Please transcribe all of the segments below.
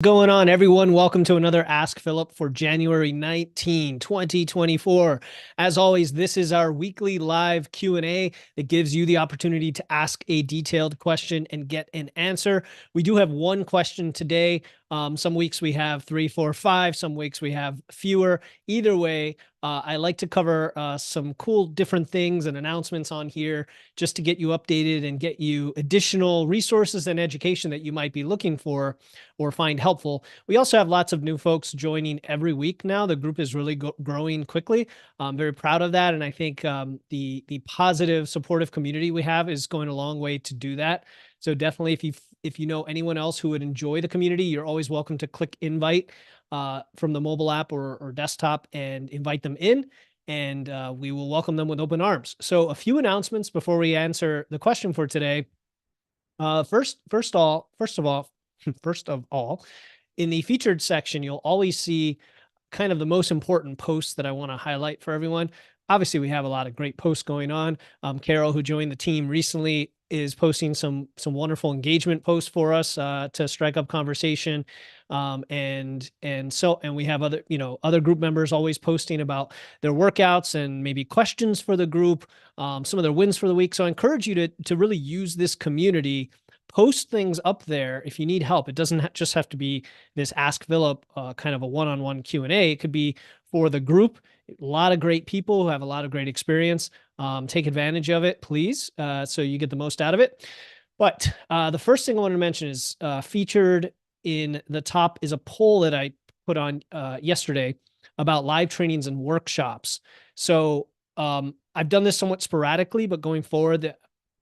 Going on, everyone? Welcome to another Ask Philip for January 19, 2024. As always, this is our weekly live Q&A that gives you the opportunity to ask a detailed question and get an answer. We do have one question today. Some weeks we have 3, 4, 5. Some weeks we have fewer. Either way, I like to cover some cool different things and announcements on here just to get you updated and get you additional resources and education that you might be looking for or find helpful. We also have lots of new folks joining every week now. The group is really growing quickly. I'm very proud of that, and I think the positive, supportive community we have is going a long way to do that. So definitely, if you know anyone else who would enjoy the community, you're always welcome to click invite from the mobile app or desktop and invite them in, and we will welcome them with open arms. So a few announcements before we answer the question for today. First of all, in the featured section, you'll always see kind of the most important posts that I want to highlight for everyone. Obviously, we have a lot of great posts going on. Carol, who joined the team recently, is posting some wonderful engagement posts for us to strike up conversation. And we have other group members always posting about their workouts and maybe questions for the group, some of their wins for the week. So I encourage you to really use this community. Post things up there if you need help. It doesn't just have to be this Ask Philip kind of a one-on-one Q&A. It could be for the group. A lot of great people who have a lot of great experience. Take advantage of it, please, so you get the most out of it. But the first thing I want to mention is featured in the top is a poll that I put on yesterday about live trainings and workshops. So I've done this somewhat sporadically, but going forward,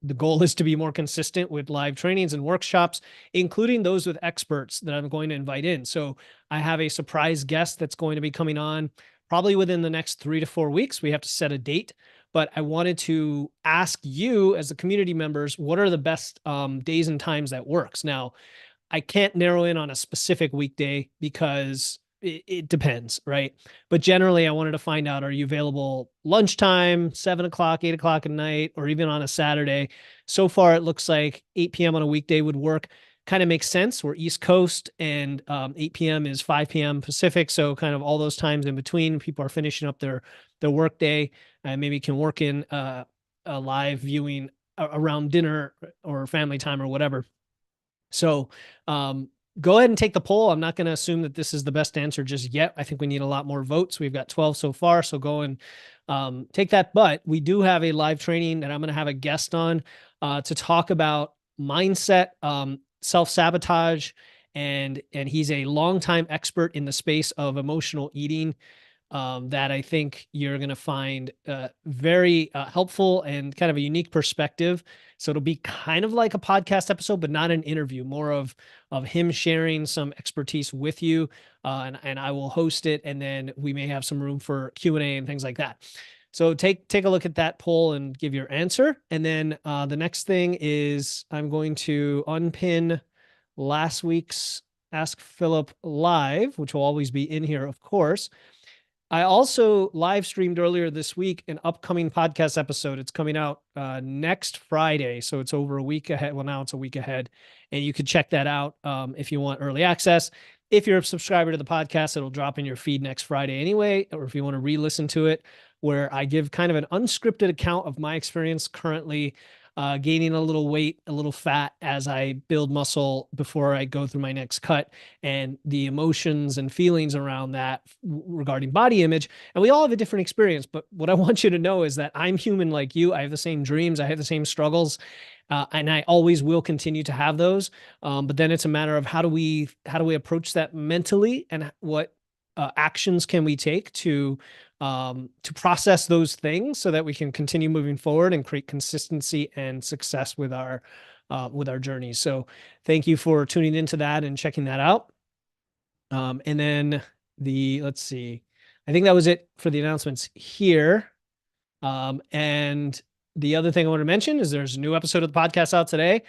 the goal is to be more consistent with live trainings and workshops, including those with experts that I'm going to invite in. So I have a surprise guest that's going to be coming on probably within the next 3 to 4 weeks. We have to set a date, but I wanted to ask you as the community members, what are the best days and times that works? Now, I can't narrow in on a specific weekday because it depends, right? But generally, I wanted to find out, are you available lunchtime, 7 o'clock, 8 o'clock at night, or even on a Saturday? So far, it looks like 8 p.m. on a weekday would work. Kind of makes sense. We're East Coast, and 8 p.m. is 5 p.m. Pacific. So kind of all those times in between, people are finishing up their work day, and maybe can work in a live viewing around dinner or family time or whatever. So go ahead and take the poll. I'm not going to assume that this is the best answer just yet. I think we need a lot more votes. We've got 12 so far, so go and take that. But we do have a live training that I'm going to have a guest on to talk about mindset, self-sabotage, and he's a longtime expert in the space of emotional eating that I think you're going to find very helpful and kind of a unique perspective. So it'll be kind of like a podcast episode, but not an interview, more of him sharing some expertise with you. And I will host it, and then we may have some room for Q&A and things like that. So take a look at that poll and give your answer. And then the next thing is I'm going to unpin last week's Ask Philip Live, which will always be in here, of course. I also live streamed earlier this week an upcoming podcast episode. It's coming out next Friday, so it's over a week ahead. Well, now it's a week ahead, and you could check that out if you want early access. If you're a subscriber to the podcast, it'll drop in your feed next Friday anyway, or if you want to re-listen to it, where I give kind of an unscripted account of my experience currently gaining a little weight, a little fat as I build muscle before I go through my next cut, and the emotions and feelings around that regarding body image. And we all have a different experience, but what I want you to know is that I'm human like you. I have the same dreams. I have the same struggles. And I always will continue to have those. But then it's a matter of how do we approach that mentally, and what actions can we take to process those things so that we can continue moving forward and create consistency and success with our journey. So thank you for tuning into that and checking that out. And then let's see, I think that was it for the announcements here. And the other thing I want to mention is there's a new episode of the podcast out today.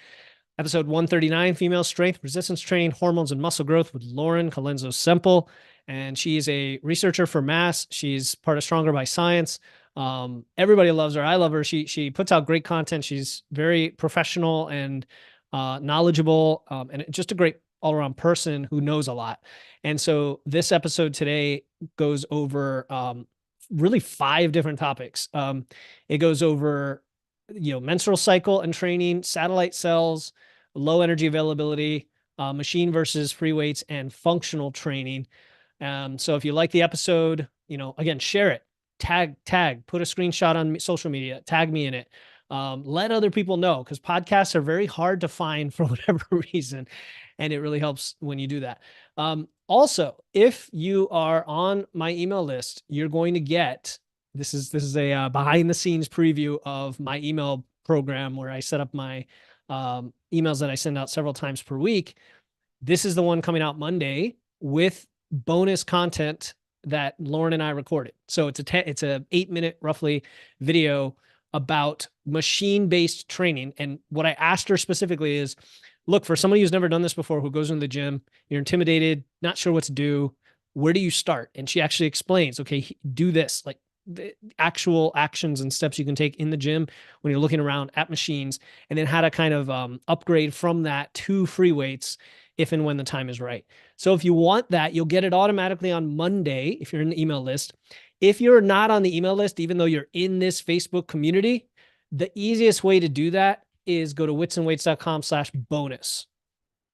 Episode 139, Female Strength, Resistance Training, Hormones, and Muscle Growth with Lauren Colenso-Semple. And she's a researcher for Mass. She's part of Stronger by Science. Everybody loves her. I love her. She puts out great content. She's very professional and knowledgeable, and just a all around person who knows a lot. And so this episode today goes over really 5 different topics. It goes over, menstrual cycle and training, satellite cells, low energy availability, machine versus free weights, and functional training. So if you like the episode, again, share it, tag, put a screenshot on social media, tag me in it. Let other people know, because podcasts are very hard to find for whatever reason. And it really helps when you do that. Also, if you are on my email list, you're going to get, this is a behind the scenes preview of my email program where I set up my emails that I send out several times per week. This is the one coming out Monday with bonus content that Lauren and I recorded. So it's a 8-minute roughly video about machine-based training. And what I asked her specifically is, look, for somebody who's never done this before, who goes into the gym, you're intimidated, not sure what to do, where do you start? And she actually explains, okay, do this, like the actual actions and steps you can take in the gym when you're looking around at machines, and then how to kind of upgrade from that to free weights if and when the time is right. So if you want that, you'll get it automatically on Monday if you're in the email list. If you're not on the email list, even though you're in this Facebook community, the easiest way to do that is go to witsandweights.com/bonus.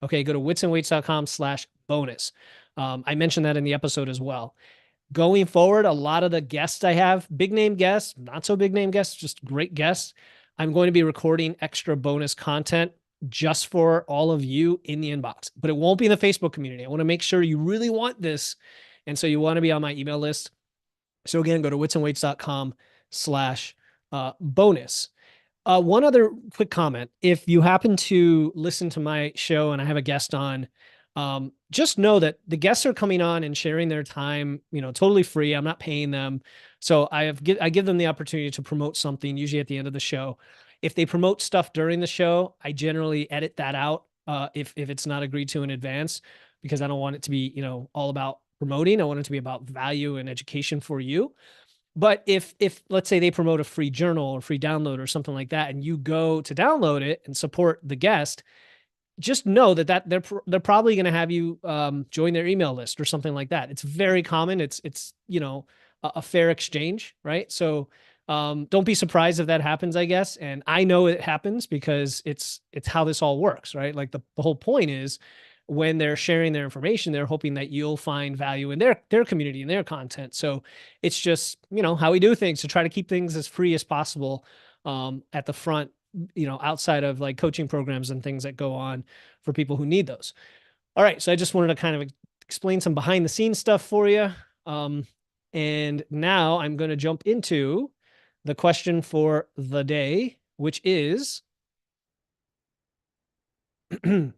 Okay, go to witsandweights.com/bonus. I mentioned that in the episode as well. Going forward, a lot of the guests I have, big name guests, not so big name guests, just great guests, I'm going to be recording extra bonus content just for all of you in the inbox, but it won't be in the Facebook community. I want to make sure you really want this. And so you want to be on my email list. So again, go to witsandweights.com/bonus. One other quick comment. If you happen to listen to my show and I have a guest on, just know that the guests are coming on and sharing their time, totally free. I'm not paying them. So I give them the opportunity to promote something, usually at the end of the show. If they promote stuff during the show, I generally edit that out if it's not agreed to in advance, because I don't want it to be, all about promoting. I want it to be about value and education for you. But if let's say they promote a free journal or free download or something like that, and you go to download it and support the guest, just know that they're probably going to have you join their email list or something like that. It's very common. It's a fair exchange, right? So don't be surprised if that happens, I guess. And I know it happens because it's how this all works, right? Like the whole point is, when they're sharing their information, they're hoping that you'll find value in their community and their content. So it's just, how we do things to try to keep things as free as possible at the front, outside of like coaching programs and things that go on for people who need those. All right. So I just wanted to kind of explain some behind the scenes stuff for you. And now I'm going to jump into the question for the day, which is,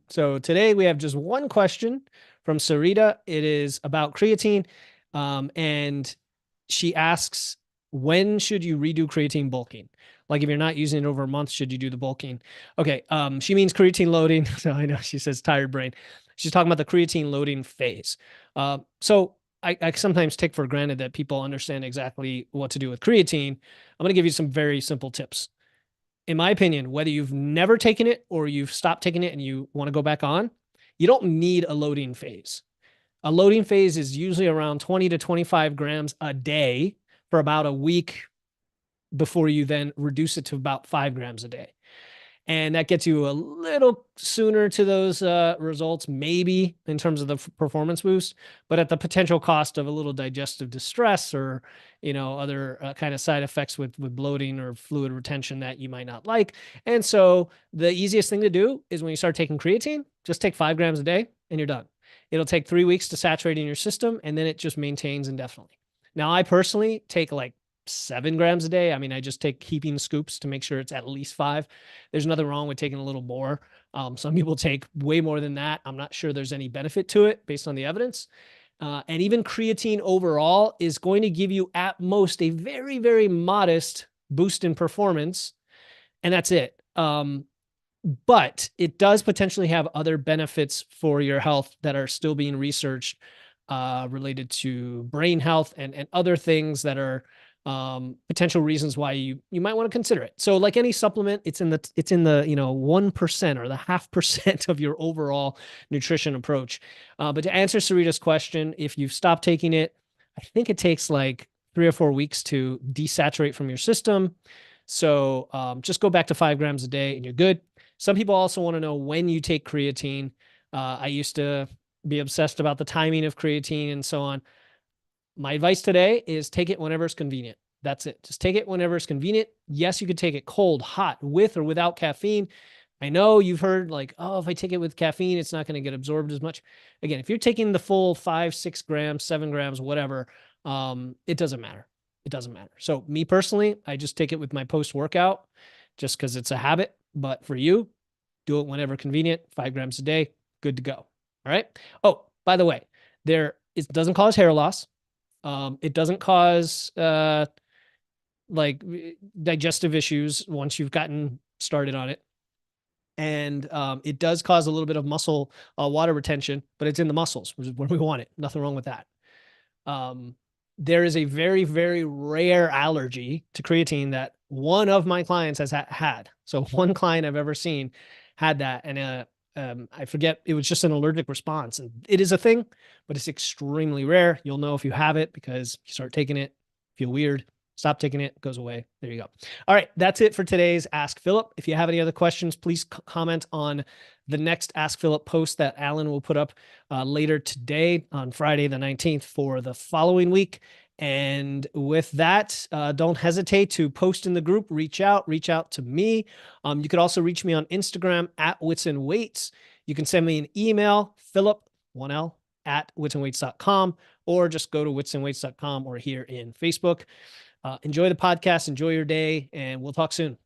so today we have just one question from Sarita. It is about creatine. And she asks, when should you redo creatine bulking? Like if you're not using it over a month, should you do the bulking? Okay. She means creatine loading. So I know she says tired brain. She's talking about the creatine loading phase. So I sometimes take for granted that people understand exactly what to do with creatine. I'm going to give you some very simple tips. In my opinion, whether you've never taken it or you've stopped taking it and you want to go back on, you don't need a loading phase. A loading phase is usually around 20 to 25 grams a day for about a week before you then reduce it to about 5 grams a day. And that gets you a little sooner to those results, maybe in terms of the performance boost, but at the potential cost of a little digestive distress or, other kind of side effects with bloating or fluid retention that you might not like. And so the easiest thing to do is when you start taking creatine, just take 5 grams a day and you're done. It'll take 3 weeks to saturate in your system, and then it just maintains indefinitely. Now, I personally take like 7 grams a day. I mean, I just take heaping scoops to make sure it's at least 5. There's nothing wrong with taking a little more. Some people take way more than that. I'm not sure there's any benefit to it based on the evidence. And even creatine overall is going to give you at most a very, very modest boost in performance. And that's it. But it does potentially have other benefits for your health that are still being researched related to brain health and other things that are potential reasons why you might want to consider it. So like any supplement, it's in the 1% or the 0.5% of your overall nutrition approach. But to answer Sarita's question, if you've stopped taking it, I think it takes like 3 or 4 weeks to desaturate from your system. So just go back to 5 grams a day and you're good. Some people also want to know when you take creatine. I used to be obsessed about the timing of creatine and so on. My advice today is take it whenever it's convenient. That's it. Just take it whenever it's convenient. Yes, you could take it cold, hot, with or without caffeine. I know you've heard like, oh, if I take it with caffeine, it's not going to get absorbed as much. Again, if you're taking the full 5, 6 grams, 7 grams, whatever, it doesn't matter. It doesn't matter. So me personally, I just take it with my post-workout just because it's a habit. But for you, do it whenever convenient, 5 grams a day, good to go. All right. Oh, by the way, it doesn't cause hair loss. It doesn't cause like digestive issues once you've gotten started on it. And it does cause a little bit of muscle water retention, but it's in the muscles, which is where we want it. Nothing wrong with that. There is a very, very rare allergy to creatine that one of my clients has had. So one client I've ever seen had that. And I forget, it was just an allergic response. And it is a thing, but it's extremely rare. You'll know if you have it because you start taking it, feel weird, stop taking it, goes away. There you go. All right, that's it for today's Ask Philip. If you have any other questions, please comment on the next Ask Philip post that Alan will put up later today on Friday the 19th for the following week. And with that, don't hesitate to post in the group, reach out to me. You could also reach me on Instagram at Wits and Weights. You can send me an email, Philip, 1L, at witsandweights.com, or just go to witsandweights.com or here in Facebook. Enjoy the podcast, enjoy your day, and we'll talk soon.